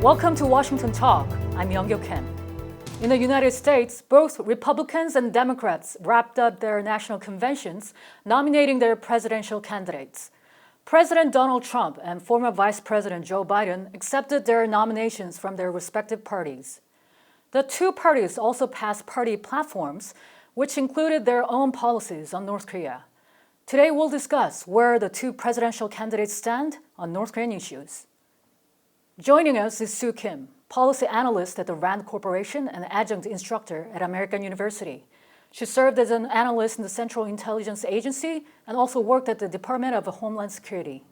Welcome to Washington Talk. I'm Soo Kim. In the United States, both Republicans and Democrats wrapped up their national conventions, nominating their presidential candidates. President Donald Trump and former Vice President Joe Biden accepted their nominations from their respective parties. The two parties also passed party platforms, which included their own policies on North Korea. Today, we'll discuss where the two presidential candidates stand on North Korean issues. Joining us is Soo Kim, policy analyst at the RAND Corporation and adjunct instructor at American University. She served as an analyst in the Central Intelligence Agency and also worked at the Department of Homeland Security.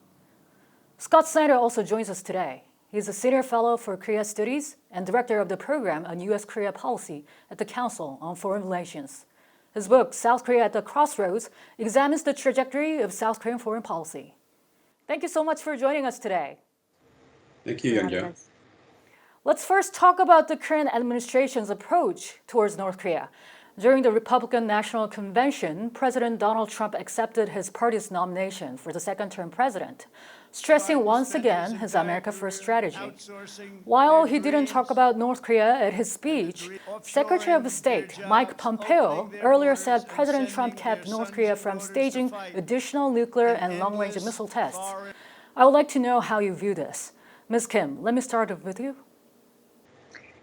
Scot Snyder also joins us today. He's a senior fellow for Korea Studies and director of the program on U.S.-Korea policy at the Council on Foreign Relations. His book, South Korea at the Crossroads, examines the trajectory of South Korean foreign policy. Thank you so much for joining us today. Thank you, Young. Let's first talk about the current administration's approach towards North Korea. During the Republican National Convention, President Donald Trump accepted his party's nomination for the second-term president, stressing once again his America First strategy. While he didn't talk about North Korea at his speech, Secretary of State Mike Pompeo earlier said President Trump kept North Korea from staging additional nuclear and long-range missile tests. I would like to know how you view this. Ms. Kim, let me start with you.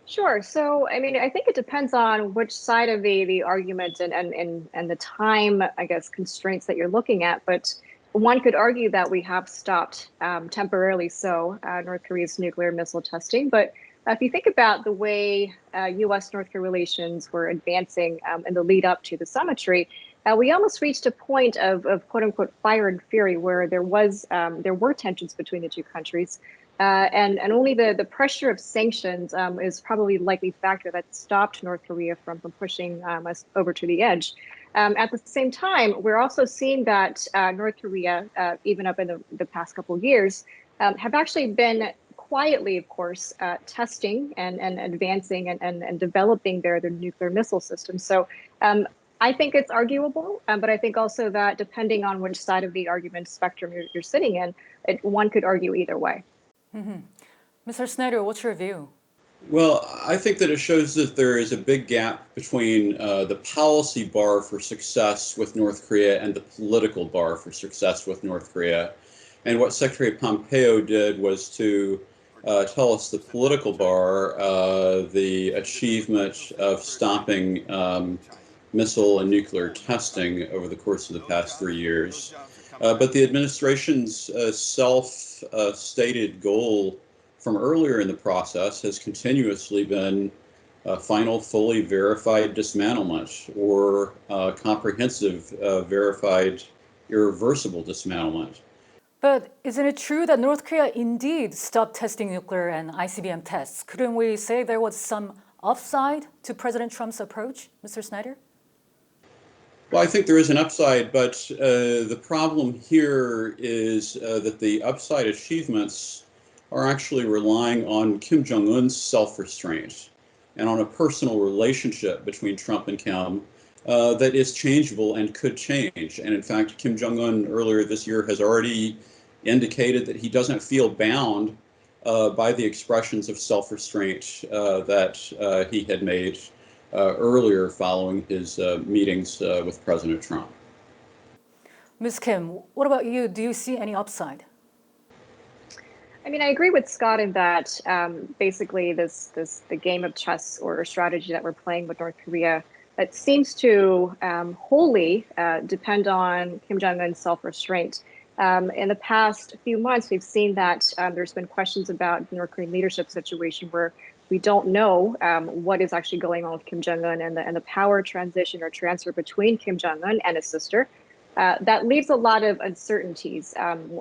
Sure. So, I think it depends on which side of the argument and the time, constraints that you're looking at. But one could argue that we have stopped temporarily North Korea's nuclear missile testing. But if you think about the way U.S.-North Korea relations were advancing in the lead up to the summitry, we almost reached a point of quote unquote fire and fury where there were tensions between the two countries. And only the pressure of sanctions is probably the likely factor that stopped North Korea from pushing us over to the edge. At the same time, we're also seeing that North Korea, even up in the past couple of years, have actually been quietly, of course, testing and advancing and developing their nuclear missile system. So I think it's arguable, but I think also that depending on which side of the argument spectrum you're sitting in, one could argue either way. Mm-hmm. Mr. Snyder, what's your view? Well, I think that it shows that there is a big gap between the policy bar for success with North Korea and the political bar for success with North Korea. And what Secretary Pompeo did was to tell us the political bar, the achievement of stopping missile and nuclear testing over the course of the past 3 years. But the administration's self-stated goal from earlier in the process has continuously been final, fully verified dismantlement or comprehensive, verified, irreversible dismantlement. But isn't it true that North Korea indeed stopped testing nuclear and ICBM tests? Couldn't we say there was some upside to President Trump's approach, Mr. Snyder? Well, I think there is an upside, but the problem here is that the upside achievements are actually relying on Kim Jong-un's self-restraint and on a personal relationship between Trump and Kim that is changeable and could change. And in fact, Kim Jong-un earlier this year has already indicated that he doesn't feel bound by the expressions of self-restraint that he had made earlier following his meetings with President Trump. Ms. Kim, what about you? Do you see any upside? I agree with Scott in that basically the game of chess or strategy that we're playing with North Korea, it seems to wholly depend on Kim Jong-un's self-restraint. In the past few months, we've seen that there's been questions about the North Korean leadership situation where we don't know what is actually going on with Kim Jong-un and the power transition or transfer between Kim Jong-un and his sister. That leaves a lot of uncertainties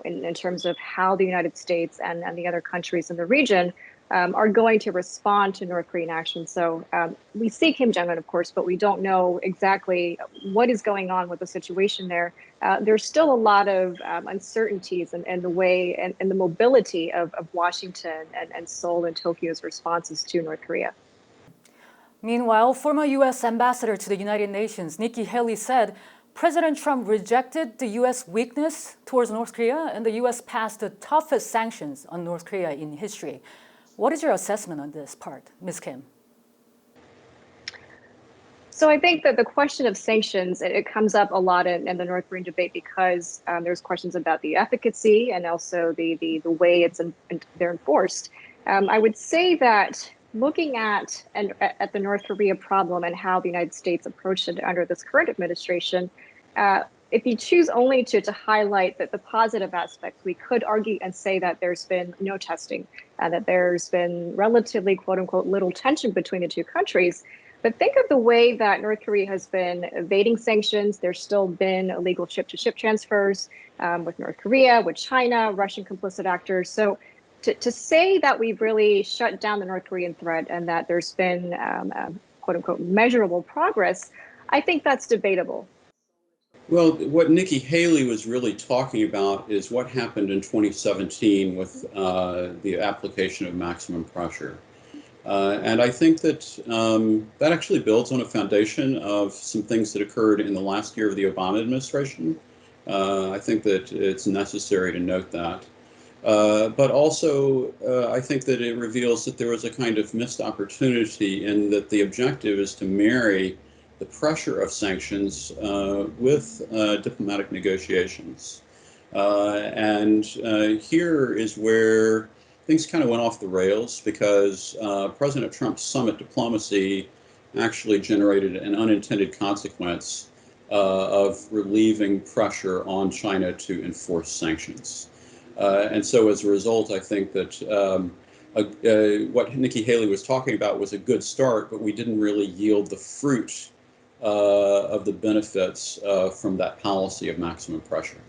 in terms of how the United States and the other countries in the region are going to respond to North Korean action. So we see Kim Jong-un, of course, but we don't know exactly what is going on with the situation there. There's still a lot of uncertainties and the way and the mobility of Washington and Seoul and Tokyo's responses to North Korea. Meanwhile, former U.S. Ambassador to the United Nations, Nikki Haley, said President Trump rejected the U.S. weakness towards North Korea, and the U.S. passed the toughest sanctions on North Korea in history. What is your assessment on this part, Ms. Kim? So I think that the question of sanctions, it comes up a lot in the North Korean debate because there's questions about the efficacy and also the way they're enforced. I would say that looking at the North Korea problem and how the United States approached it under this current administration, if you choose only to highlight the positive aspects, we could argue and say that there's been no testing, that there's been relatively, quote unquote, little tension between the two countries. But think of the way that North Korea has been evading sanctions. There's still been illegal ship-to-ship transfers with North Korea, with China, Russian complicit actors. So to say that we've really shut down the North Korean threat and that there's been, quote unquote, measurable progress, I think that's debatable. Well, what Nikki Haley was really talking about is what happened in 2017 with the application of maximum pressure. And I think that that actually builds on a foundation of some things that occurred in the last year of the Obama administration. I think that it's necessary to note that. But also, I think that it reveals that there was a kind of missed opportunity in that the objective is to marry the pressure of sanctions with diplomatic negotiations. And here is where things kind of went off the rails because President Trump's summit diplomacy actually generated an unintended consequence of relieving pressure on China to enforce sanctions. And so as a result, I think that what Nikki Haley was talking about was a good start, but we didn't really yield the fruit of the benefits from that policy of maximum pressure.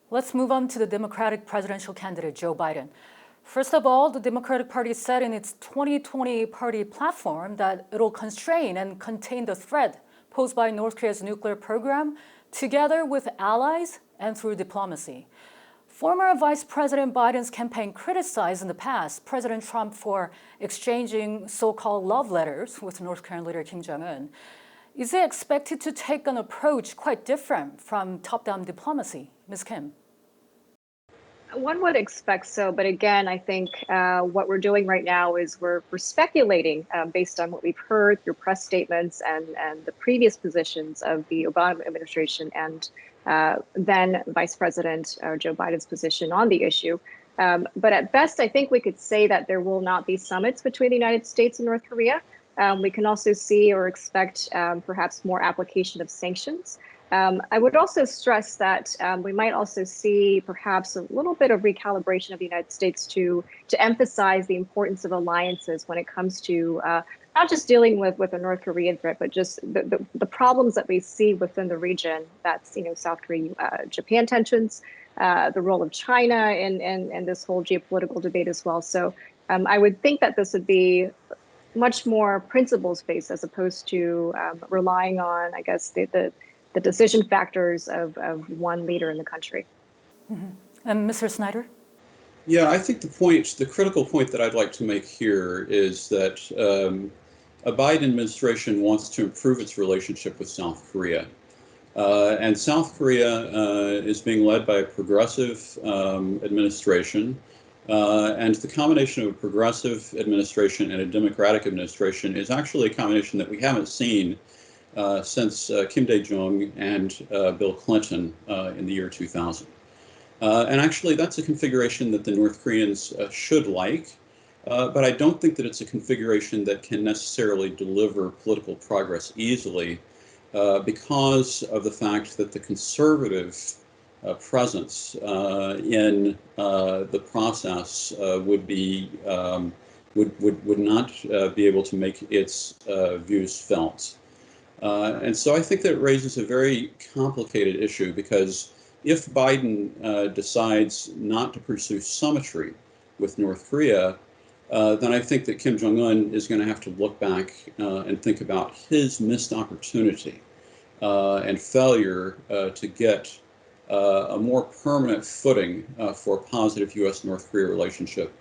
Let's move on to the Democratic presidential candidate, Joe Biden. First of all, the Democratic Party said in its 2020 party platform that it'll constrain and contain the threat posed by North Korea's nuclear program, together with allies and through diplomacy. Former Vice President Biden's campaign criticized in the past President Trump for exchanging so-called love letters with North Korean leader Kim Jong-un. Is it expected to take an approach quite different from top-down diplomacy? Ms. Kim. One would expect so, but again, I think what we're doing right now is we're speculating based on what we've heard through press statements and the previous positions of the Obama administration and then Vice President Joe Biden's position on the issue. But at best, I think we could say that there will not be summits between the United States and North Korea. We can also see or expect perhaps more application of sanctions. I would also stress that we might also see perhaps a little bit of recalibration of the United States to emphasize the importance of alliances when it comes to not just dealing with the North Korean threat, but just the problems that we see within the region. That's South Korea, Japan tensions, the role of China in this whole geopolitical debate as well. So I would think that this would be much more principles-based as opposed to relying on, I guess, the decision factors of one leader in the country. Mm-hmm. And Mr. Snyder? Yeah, I think the critical point that I'd like to make here is that a Biden administration wants to improve its relationship with South Korea. And South Korea is being led by a progressive administration. And the combination of a progressive administration and a Democratic administration is actually a combination that we haven't seen since Kim Dae-jung and Bill Clinton in the year 2000. And actually, that's a configuration that the North Koreans should like, but I don't think that it's a configuration that can necessarily deliver political progress easily because of the fact that the conservative presence in the process would not be able to make its views felt. And so I think that it raises a very complicated issue because if Biden decides not to pursue symmetry with North Korea, then I think that Kim Jong-un is going to have to look back and think about his missed opportunity and failure to get a more permanent footing for a positive U.S.-North Korea relationship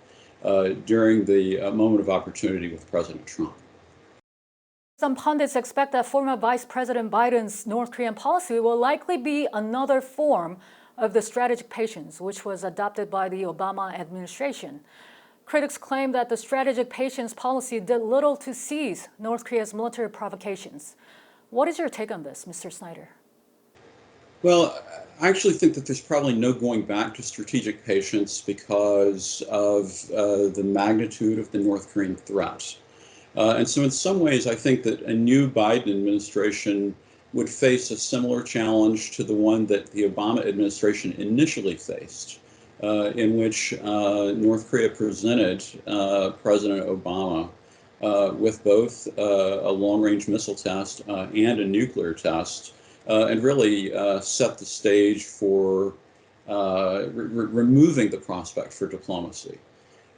during the moment of opportunity with President Trump. Some pundits expect that former Vice President Biden's North Korean policy will likely be another form of the strategic patience, which was adopted by the Obama administration. critics claim that the strategic patience policy did little to seize North Korea's military provocations. What is your take on this, Mr. Snyder? Well, I actually think that there's probably no going back to strategic patience because of the magnitude of the North Korean threat. And so in some ways, I think that a new Biden administration would face a similar challenge to the one that the Obama administration initially faced, in which North Korea presented President Obama with both a long-range missile test and a nuclear test, and really set the stage for removing the prospect for diplomacy.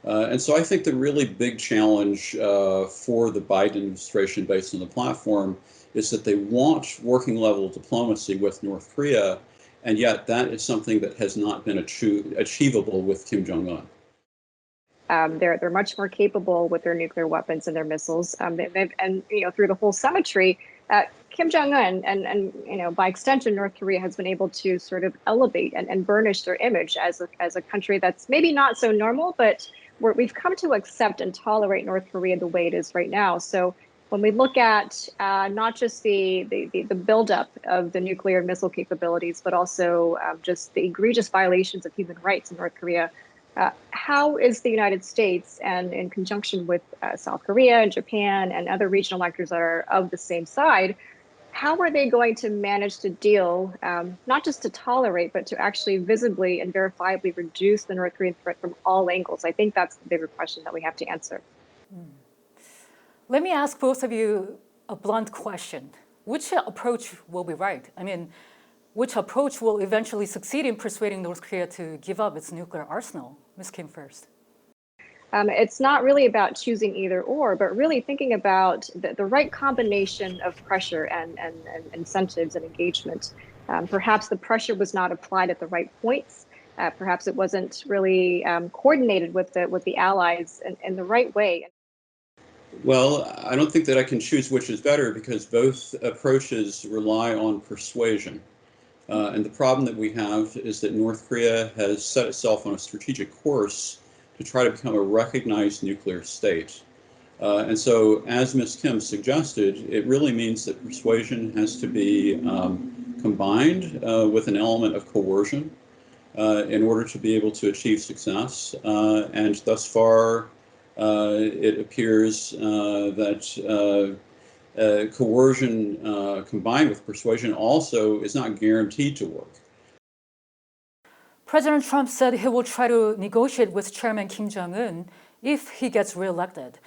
And so I think the really big challenge for the Biden administration based on the platform is that they want working level diplomacy with North Korea, and yet that is something that has not been achievable with Kim Jong-un. They're much more capable with their nuclear weapons and their missiles. And through the whole symmetry, Kim Jong-un and by extension North Korea has been able to sort of elevate and burnish their image as a country that's maybe not so normal, but we've come to accept and tolerate North Korea the way it is right now. So when we look at not just the buildup of the nuclear missile capabilities, but also just the egregious violations of human rights in North Korea, how is the United States, and in conjunction with South Korea and Japan and other regional actors that are of the same side, how are they going to manage to deal, not just to tolerate, but to actually visibly and verifiably reduce the North Korean threat from all angles? I think that's the bigger question that we have to answer. Let me ask both of you a blunt question. Which approach will be right? I mean, which approach will eventually succeed in persuading North Korea to give up its nuclear arsenal? Ms. Kim first. It's not really about choosing either or, but really thinking about the right combination of pressure and incentives and engagement. Perhaps the pressure was not applied at the right points. Perhaps it wasn't really coordinated with the allies in the right way. Well, I don't think that I can choose which is better because both approaches rely on persuasion. And the problem that we have is that North Korea has set itself on a strategic course to try to become a recognized nuclear state. And so, as Ms. Kim suggested, it really means that persuasion has to be combined with an element of coercion in order to be able to achieve success. And thus far, it appears that coercion combined with persuasion also is not guaranteed to work. President Trump said he will try to negotiate with Chairman Kim Jong-un if he gets reelected.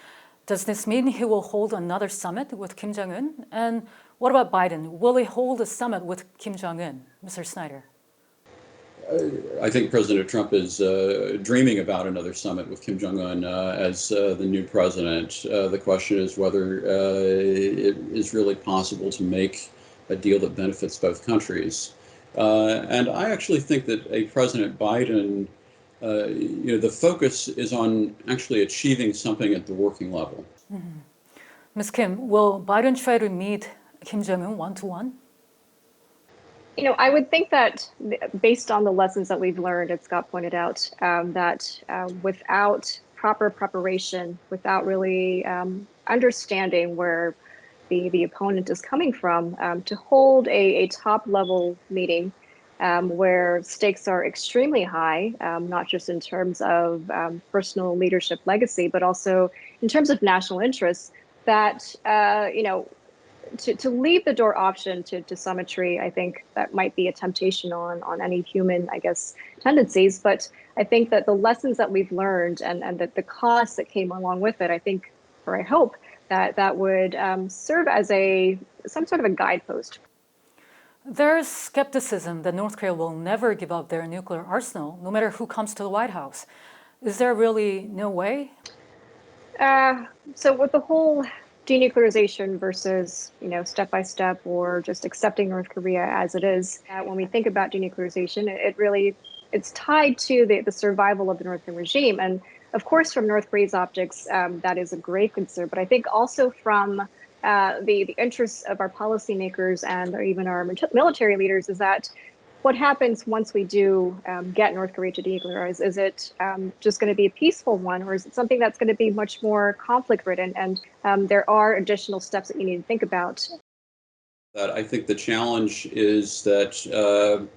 Does this mean he will hold another summit with Kim Jong-un? And what about Biden? Will he hold a summit with Kim Jong-un? Mr. Snyder. I think President Trump is dreaming about another summit with Kim Jong-un as the new president. The question is whether it is really possible to make a deal that benefits both countries. And I actually think that a President Biden, the focus is on actually achieving something at the working level. Mm-hmm. Ms. Kim, will Biden try to meet Kim Jong-un one-to-one? I would think that based on the lessons that we've learned, as Scott pointed out, that without proper preparation, without really understanding where the opponent is coming from, to hold a top-level meeting where stakes are extremely high, not just in terms of personal leadership legacy, but also in terms of national interests, that, to leave the door option to symmetry, I think that might be a temptation on any human, tendencies. But I think that the lessons that we've learned and that the costs that came along with it, I hope that would serve as some sort of a guidepost. There's skepticism that North Korea will never give up their nuclear arsenal, no matter who comes to the White House. Is there really no way? So with the whole denuclearization versus, step by step or just accepting North Korea as it is, when we think about denuclearization, it's tied to the survival of the North Korean regime. And of course, from North Korea's optics, that is a grave concern. But I think also from the interests of our policymakers and even our military leaders is that what happens once we do get North Korea to denuclearize? Is it just going to be a peaceful one, or is it something that's going to be much more conflict-ridden? And there are additional steps that you need to think about. I think the challenge is that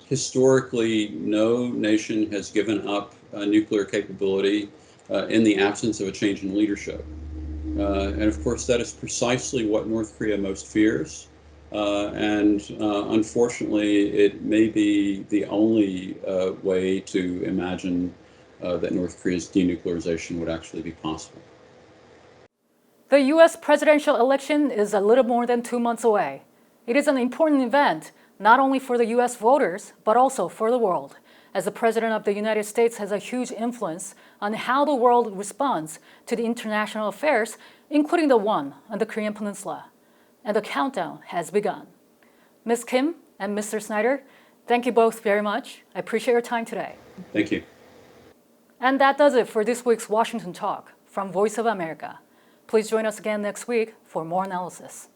historically, no nation has given up nuclear capability in the absence of a change in leadership. And of course, that is precisely what North Korea most fears. And unfortunately, it may be the only way to imagine that North Korea's denuclearization would actually be possible. The U.S. presidential election is a little more than 2 months away. It is an important event, not only for the U.S. voters, but also for the world, as the President of the United States has a huge influence on how the world responds to the international affairs, including the one on the Korean Peninsula. And the countdown has begun. Ms. Kim and Mr. Snyder, thank you both very much. I appreciate your time today. Thank you. And that does it for this week's Washington Talk from Voice of America. Please join us again next week for more analysis.